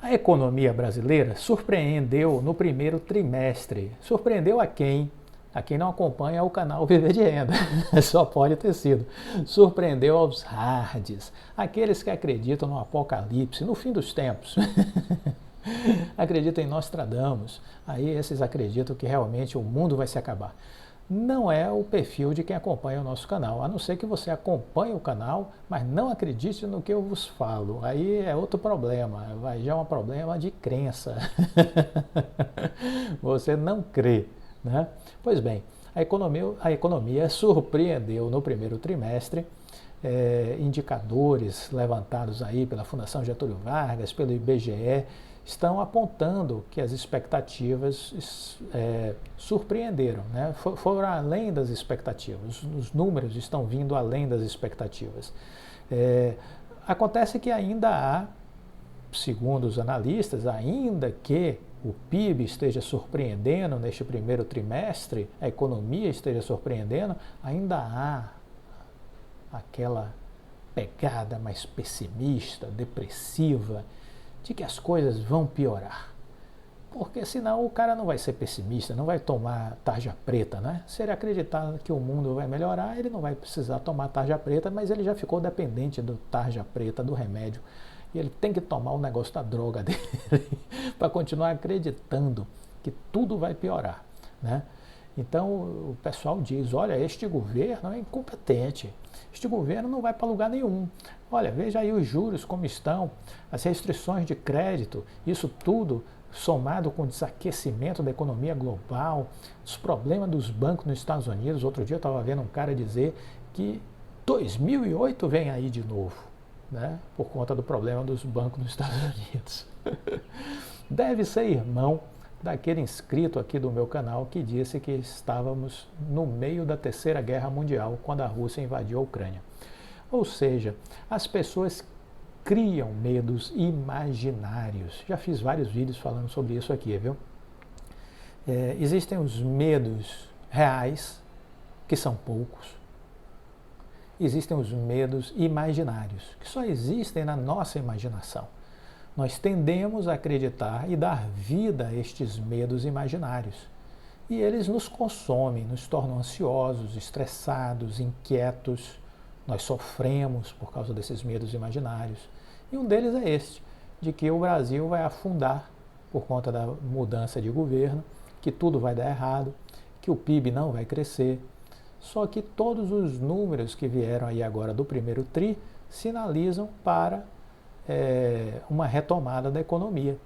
A economia brasileira surpreendeu no primeiro trimestre. Surpreendeu a quem? A quem não acompanha o canal Viver de Renda. Só pode ter sido. Surpreendeu aos hards, aqueles que acreditam no apocalipse, no fim dos tempos. Acreditam em Nostradamus. Aí esses acreditam que realmente o mundo vai se acabar. Não é o perfil de quem acompanha o nosso canal, a não ser que você acompanhe o canal, mas não acredite no que eu vos falo. Aí é outro problema, já é um problema de crença. Você não crê, né? Pois bem, a economia surpreendeu no primeiro trimestre, indicadores levantados aí pela Fundação Getúlio Vargas, pelo IBGE, estão apontando que as expectativas surpreenderam, né? Foram além das expectativas, os números estão vindo além das expectativas. Acontece que ainda há, segundo os analistas, ainda que o PIB esteja surpreendendo neste primeiro trimestre, a economia esteja surpreendendo, ainda há aquela pegada mais pessimista, depressiva, de que as coisas vão piorar. Porque senão o cara não vai ser pessimista, não vai tomar tarja preta, né? Se ele acreditar que o mundo vai melhorar, ele não vai precisar tomar tarja preta, mas ele já ficou dependente do tarja preta, do remédio. E ele tem que tomar o negócio da droga dele para continuar acreditando que tudo vai piorar, né? Então o pessoal diz, olha, este governo é incompetente, este governo não vai para lugar nenhum. Olha, veja aí os juros como estão, as restrições de crédito, isso tudo somado com o desaquecimento da economia global, os problemas dos bancos nos Estados Unidos. Outro dia eu estava vendo um cara dizer que 2008 vem aí de novo, né, por conta do problema dos bancos nos Estados Unidos. Deve ser irmão daquele inscrito aqui do meu canal que disse que estávamos no meio da Terceira Guerra Mundial, quando a Rússia invadiu a Ucrânia. Ou seja, as pessoas criam medos imaginários. Já fiz vários vídeos falando sobre isso aqui, viu? Existem os medos reais, que são poucos. Existem os medos imaginários, que só existem na nossa imaginação. Nós tendemos a acreditar e dar vida a estes medos imaginários. E eles nos consomem, nos tornam ansiosos, estressados, inquietos. Nós sofremos por causa desses medos imaginários. E um deles é este, de que o Brasil vai afundar por conta da mudança de governo, que tudo vai dar errado, que o PIB não vai crescer. Só que todos os números que vieram aí agora do primeiro TRI sinalizam para uma retomada da economia.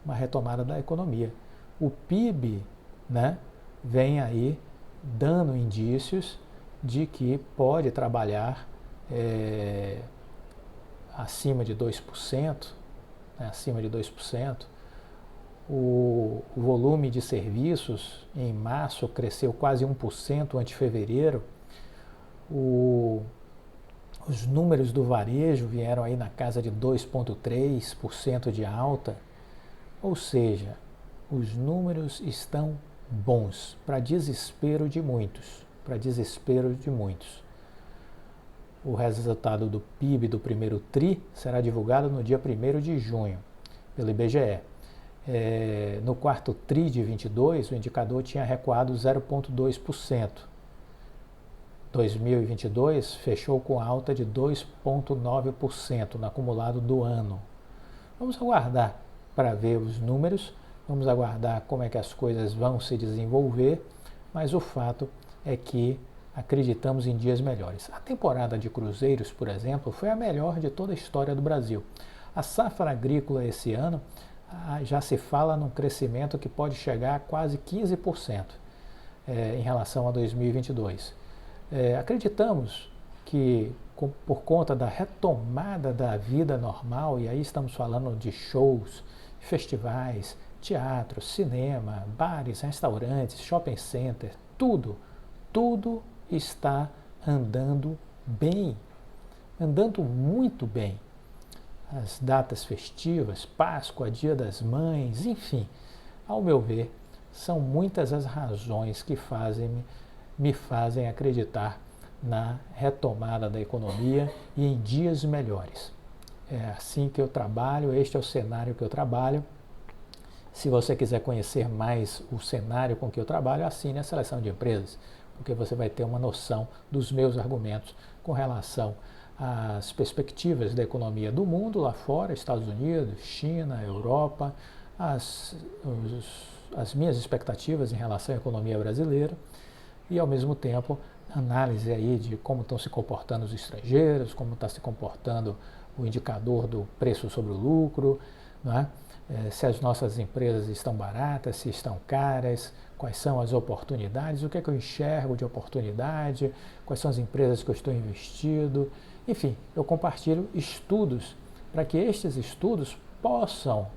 Uma retomada da economia. O PIB, né, vem aí dando indícios de que pode trabalhar acima de 2%, né, acima de 2%. O volume de serviços em março cresceu quase 1% ante fevereiro. Os números do varejo vieram aí na casa de 2,3% de alta. Ou seja, os números estão bons, para desespero de muitos. Para desespero de muitos. O resultado do PIB do primeiro TRI será divulgado no dia 1º de junho, pelo IBGE. No quarto TRI de 22, o indicador tinha recuado 0,2%. 2022 fechou com alta de 2,9% no acumulado do ano. Vamos aguardar para ver os números, vamos aguardar como é que as coisas vão se desenvolver, mas o fato é que acreditamos em dias melhores. A temporada de cruzeiros, por exemplo, foi a melhor de toda a história do Brasil. A safra agrícola esse ano já se fala num crescimento que pode chegar a quase 15% em relação a 2022. Acreditamos que por conta da retomada da vida normal, e aí estamos falando de shows, festivais, teatro, cinema, bares, restaurantes, shopping center, tudo está andando bem, andando muito bem. As datas festivas, Páscoa, Dia das Mães, enfim, ao meu ver, são muitas as razões que me fazem acreditar na retomada da economia e em dias melhores. é assim que eu trabalho, este é o cenário que eu trabalho. Se você quiser conhecer mais o cenário com que eu trabalho, assine a Seleção de Empresas, porque você vai ter uma noção dos meus argumentos com relação às perspectivas da economia do mundo lá fora, Estados Unidos, China, Europa, as minhas expectativas em relação à economia brasileira e, ao mesmo tempo, análise aí de como estão se comportando os estrangeiros, como está se comportando o indicador do preço sobre o lucro, não é? Se as nossas empresas estão baratas, se estão caras, quais são as oportunidades, o que é que eu enxergo de oportunidade, quais são as empresas que eu estou investindo. Enfim, eu compartilho estudos para que estes estudos possam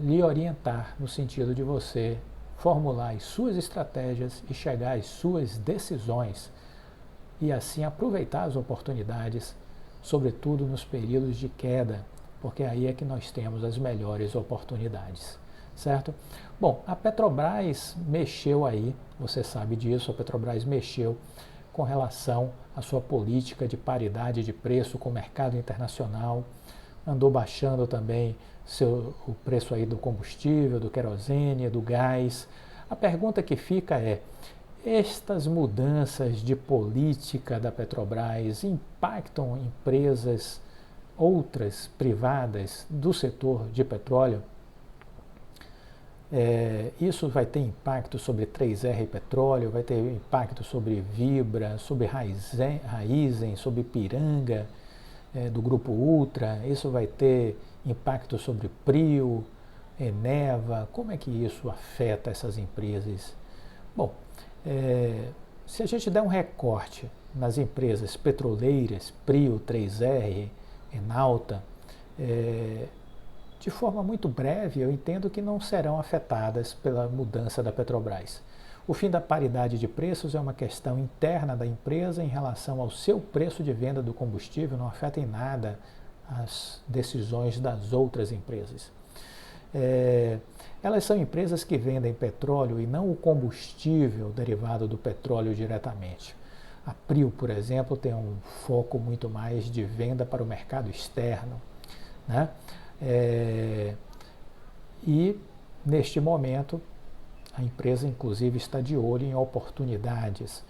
lhe orientar no sentido de você formular as suas estratégias e chegar às suas decisões e assim aproveitar as oportunidades, sobretudo nos períodos de queda, porque aí é que nós temos as melhores oportunidades, certo? Bom, a Petrobras mexeu aí, você sabe disso, a Petrobras mexeu com relação à sua política de paridade de preço com o mercado internacional, andou baixando também o preço aí do combustível, do querosene, do gás. A pergunta que fica é, estas mudanças de política da Petrobras impactam empresas outras privadas do setor de petróleo? Isso vai ter impacto sobre 3R Petróleo, vai ter impacto sobre Vibra, sobre Raízen, sobre Ipiranga, do Grupo Ultra, isso vai ter impacto sobre Prio, Eneva, como é que isso afeta essas empresas? Bom, se a gente der um recorte nas empresas petroleiras, Prio, 3R, Enalta, de forma muito breve, eu entendo que não serão afetadas pela mudança da Petrobras. O fim da paridade de preços é uma questão interna da empresa em relação ao seu preço de venda do combustível, não afeta em nada as decisões das outras empresas. Elas são empresas que vendem petróleo e não o combustível derivado do petróleo diretamente. A Prio, por exemplo, tem um foco muito mais de venda para o mercado externo, né? E, neste momento, a empresa, inclusive, está de olho em oportunidades.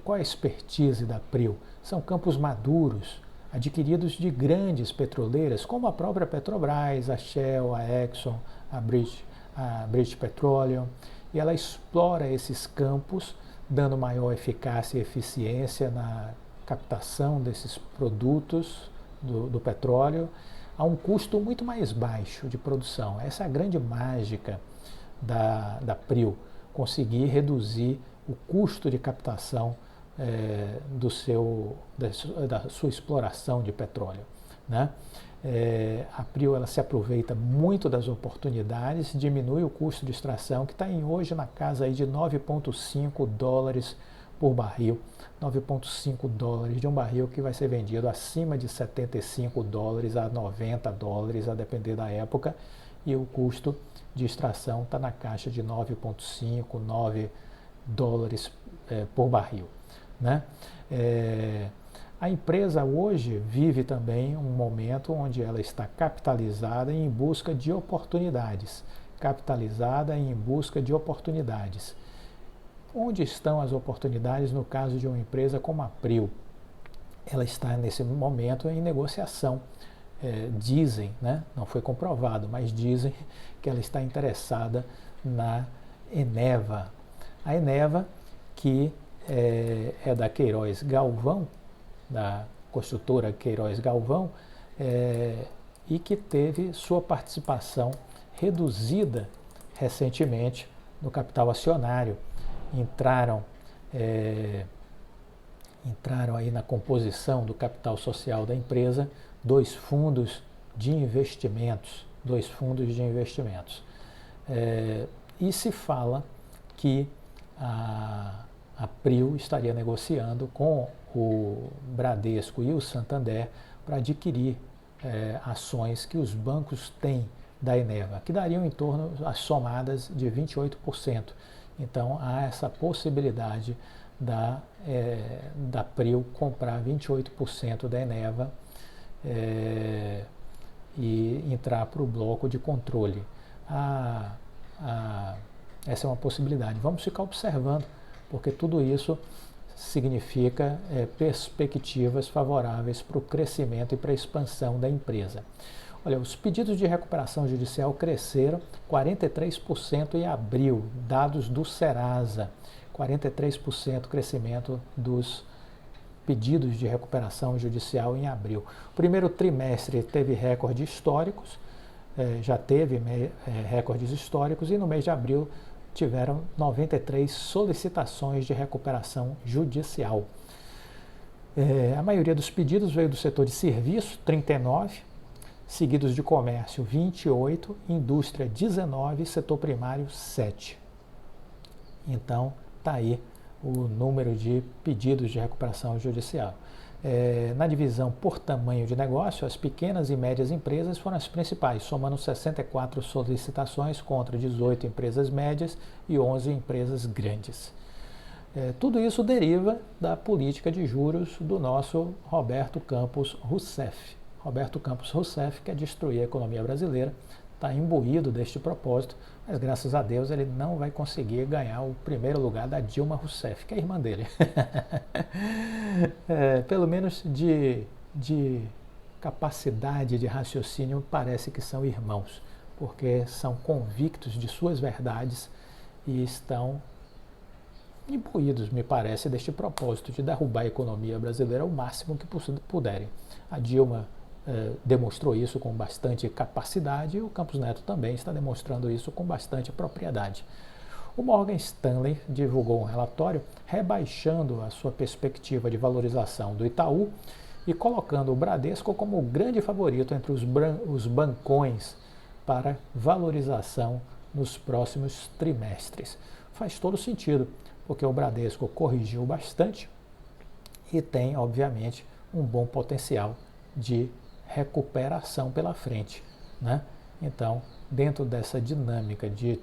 Qual é a expertise da Prio? São campos maduros, adquiridos de grandes petroleiras, como a própria Petrobras, a Shell, a Exxon, a British Petroleum, e ela explora esses campos, dando maior eficácia e eficiência na captação desses produtos do petróleo, a um custo muito mais baixo de produção. Essa é a grande mágica da Prio, conseguir reduzir o custo de captação da sua exploração de petróleo, né? A Prio ela se aproveita muito das oportunidades, diminui o custo de extração, que está hoje na casa aí de 9,5 dólares por barril, 9,5 dólares de um barril que vai ser vendido acima de 75 dólares a 90 dólares, a depender da época, e o custo de extração está na caixa de 9,5, 9 dólares por barril, né? A empresa hoje vive também um momento onde ela está capitalizada em busca de oportunidades. Onde estão as oportunidades no caso de uma empresa como a Prio? Ela está nesse momento em negociação. Dizem, né? Não foi comprovado, mas dizem que ela está interessada na Eneva. A Eneva, que é da Queiroz Galvão, da construtora Queiroz Galvão, e que teve sua participação reduzida recentemente no capital acionário. Entraram aí na composição do capital social da empresa dois fundos de investimentos, e se fala que a Prio estaria negociando com o Bradesco e o Santander para adquirir ações que os bancos têm da Eneva, que dariam em torno, as somadas, de 28%. Então, há essa possibilidade da Prio comprar 28% da Eneva, e entrar para o bloco de controle. Essa é uma possibilidade. Vamos ficar observando, porque tudo isso significa perspectivas favoráveis para o crescimento e para a expansão da empresa. Olha, os pedidos de recuperação judicial cresceram 43% em abril, dados do Serasa. 43% crescimento dos pedidos de recuperação judicial em abril. O primeiro trimestre teve recordes históricos, já teve recordes históricos, e no mês de abril tiveram 93 solicitações de recuperação judicial. A maioria dos pedidos veio do setor de serviço, 39, seguidos de comércio, 28, indústria, 19, setor primário, 7. Então, está aí o número de pedidos de recuperação judicial. Na divisão por tamanho de negócio, as pequenas e médias empresas foram as principais, somando 64 solicitações contra 18 empresas médias e 11 empresas grandes. Tudo isso deriva da política de juros do nosso Roberto Campos Rousseff. Roberto Campos Rousseff quer destruir a economia brasileira, está imbuído deste propósito, mas graças a Deus ele não vai conseguir ganhar o primeiro lugar da Dilma Rousseff, que é a irmã dele. Pelo menos de capacidade de raciocínio parece que são irmãos, porque são convictos de suas verdades e estão imbuídos, me parece, deste propósito de derrubar a economia brasileira o máximo que puderem. A Dilma demonstrou isso com bastante capacidade e o Campos Neto também está demonstrando isso com bastante propriedade. O Morgan Stanley divulgou um relatório rebaixando a sua perspectiva de valorização do Itaú e colocando o Bradesco como o grande favorito entre os bancões para valorização nos próximos trimestres. Faz todo sentido, porque o Bradesco corrigiu bastante e tem, obviamente, um bom potencial de recuperação pela frente, né? Então, dentro dessa dinâmica de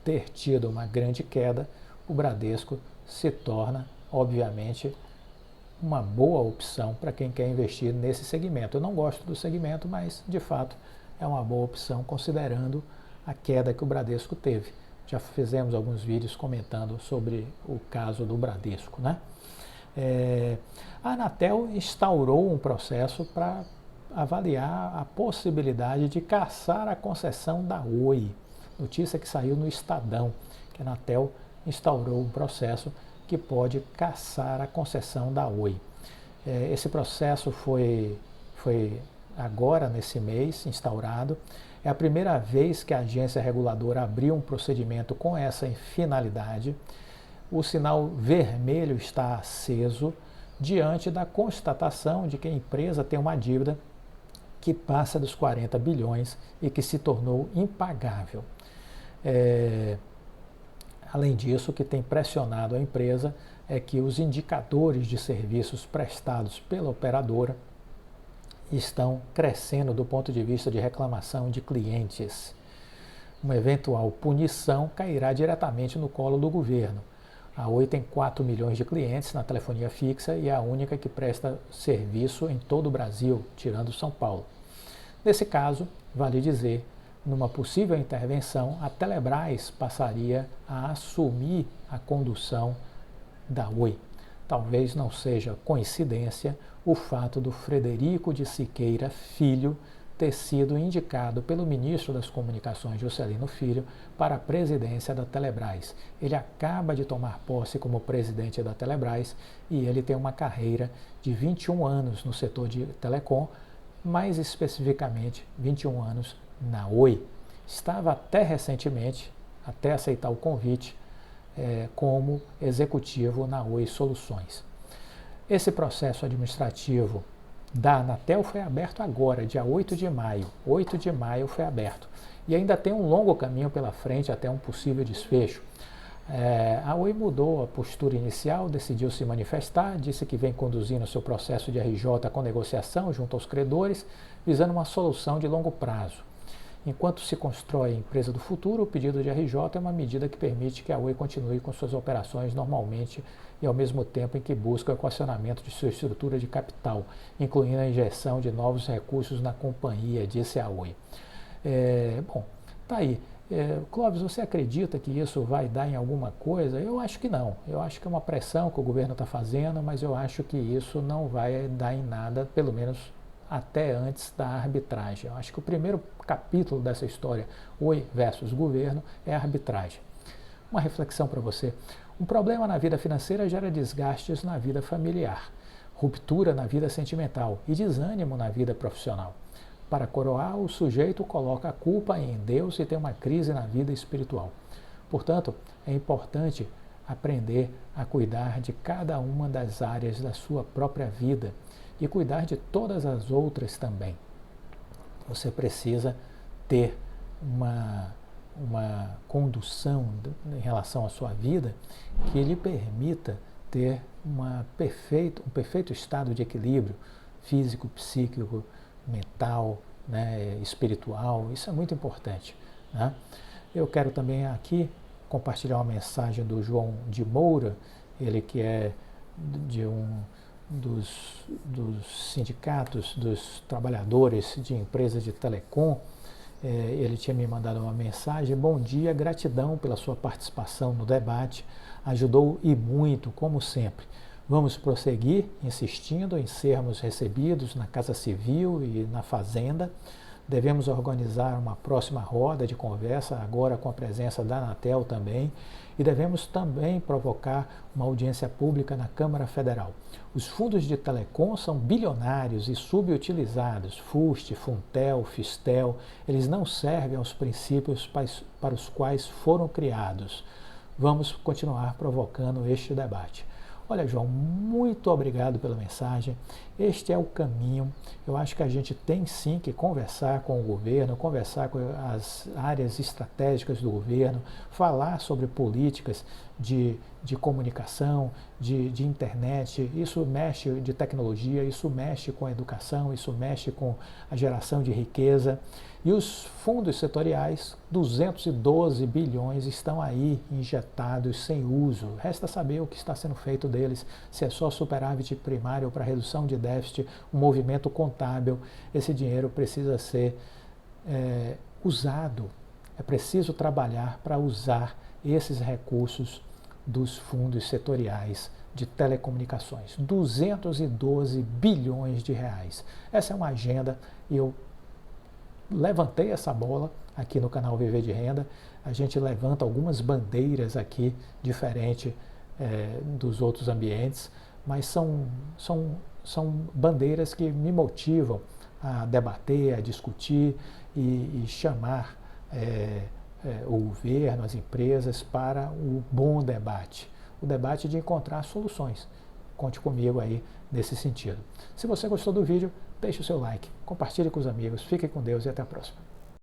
ter tido uma grande queda, o Bradesco se torna, obviamente, uma boa opção para quem quer investir nesse segmento. Eu não gosto do segmento, mas, de fato, é uma boa opção considerando a queda que o Bradesco teve. Já fizemos alguns vídeos comentando sobre o caso do Bradesco, né? A Anatel instaurou um processo para avaliar a possibilidade de cassar a concessão da Oi. Notícia que saiu no Estadão, que a Anatel instaurou um processo que pode cassar a concessão da Oi. Esse processo foi agora, nesse mês, instaurado. É a primeira vez que a agência reguladora abriu um procedimento com essa finalidade. O sinal vermelho está aceso diante da constatação de que a empresa tem uma dívida que passa dos 40 bilhões e que se tornou impagável. Além disso, o que tem pressionado a empresa é que os indicadores de serviços prestados pela operadora estão crescendo do ponto de vista de reclamação de clientes. Uma eventual punição cairá diretamente no colo do governo. A Oi tem 4 milhões de clientes na telefonia fixa e é a única que presta serviço em todo o Brasil, tirando São Paulo. Nesse caso, vale dizer, numa possível intervenção, a Telebrás passaria a assumir a condução da Oi. Talvez não seja coincidência o fato do Frederico de Siqueira Filho ter sido indicado pelo ministro das Comunicações, Juscelino Filho, para a presidência da Telebrás. Ele acaba de tomar posse como presidente da Telebrás e ele tem uma carreira de 21 anos no setor de telecom, mais especificamente 21 anos na Oi. Estava até recentemente, até aceitar o convite, como executivo na Oi Soluções. Esse processo administrativo da Anatel foi aberto agora, dia 8 de maio. 8 de maio foi aberto. E ainda tem um longo caminho pela frente até um possível desfecho. A Oi mudou a postura inicial, decidiu se manifestar, disse que vem conduzindo seu processo de RJ com negociação junto aos credores, visando uma solução de longo prazo. Enquanto se constrói a empresa do futuro, o pedido de RJ é uma medida que permite que a Oi continue com suas operações normalmente e ao mesmo tempo em que busca o equacionamento de sua estrutura de capital, incluindo a injeção de novos recursos na companhia, disse a Oi. Bom, tá aí. Clóvis, você acredita que isso vai dar em alguma coisa? Eu acho que não. Eu acho que é uma pressão que o governo está fazendo, mas eu acho que isso não vai dar em nada, pelo menos até antes da arbitragem. Eu acho que o primeiro capítulo dessa história, Oi versus governo, é a arbitragem. Uma reflexão para você. Um problema na vida financeira gera desgastes na vida familiar, ruptura na vida sentimental e desânimo na vida profissional. Para coroar, o sujeito coloca a culpa em Deus e tem uma crise na vida espiritual. Portanto, é importante aprender a cuidar de cada uma das áreas da sua própria vida e cuidar de todas as outras também. Você precisa ter uma condução em relação à sua vida que lhe permita ter um perfeito estado de equilíbrio físico, psíquico, mental, né, espiritual. Isso é muito importante, né? Eu quero também aqui compartilhar uma mensagem do João de Moura, ele que é de dos sindicatos dos trabalhadores de empresas de telecom. Ele tinha me mandado uma mensagem: bom dia, gratidão pela sua participação no debate, ajudou e muito, como sempre. Vamos prosseguir insistindo em sermos recebidos na Casa Civil e na Fazenda. Devemos organizar uma próxima roda de conversa, agora com a presença da Anatel também, e devemos também provocar uma audiência pública na Câmara Federal. Os fundos de telecom são bilionários e subutilizados, FUST, Funtel, Fistel, eles não servem aos princípios para os quais foram criados. Vamos continuar provocando este debate. Olha, João, muito obrigado pela mensagem. Este é o caminho. Eu acho que a gente tem sim que conversar com o governo, conversar com as áreas estratégicas do governo, falar sobre políticas de comunicação, de internet. Isso mexe de tecnologia, isso mexe com a educação, isso mexe com a geração de riqueza. E os fundos setoriais, 212 bilhões, estão aí injetados sem uso. Resta saber o que está sendo feito deles, se é só superávit primário para redução de déficit, um movimento contábil. Esse dinheiro precisa ser usado. É preciso trabalhar para usar esses recursos dos fundos setoriais de telecomunicações. 212 bilhões de reais. Essa é uma agenda e eu levantei essa bola aqui no canal Viver de Renda. A gente levanta algumas bandeiras aqui, diferente dos outros ambientes, mas são bandeiras que me motivam a debater, a discutir e chamar o governo, as empresas para o bom debate. O debate de encontrar soluções. Conte comigo aí nesse sentido. Se você gostou do vídeo, deixe o seu like, compartilhe com os amigos, fique com Deus e até a próxima.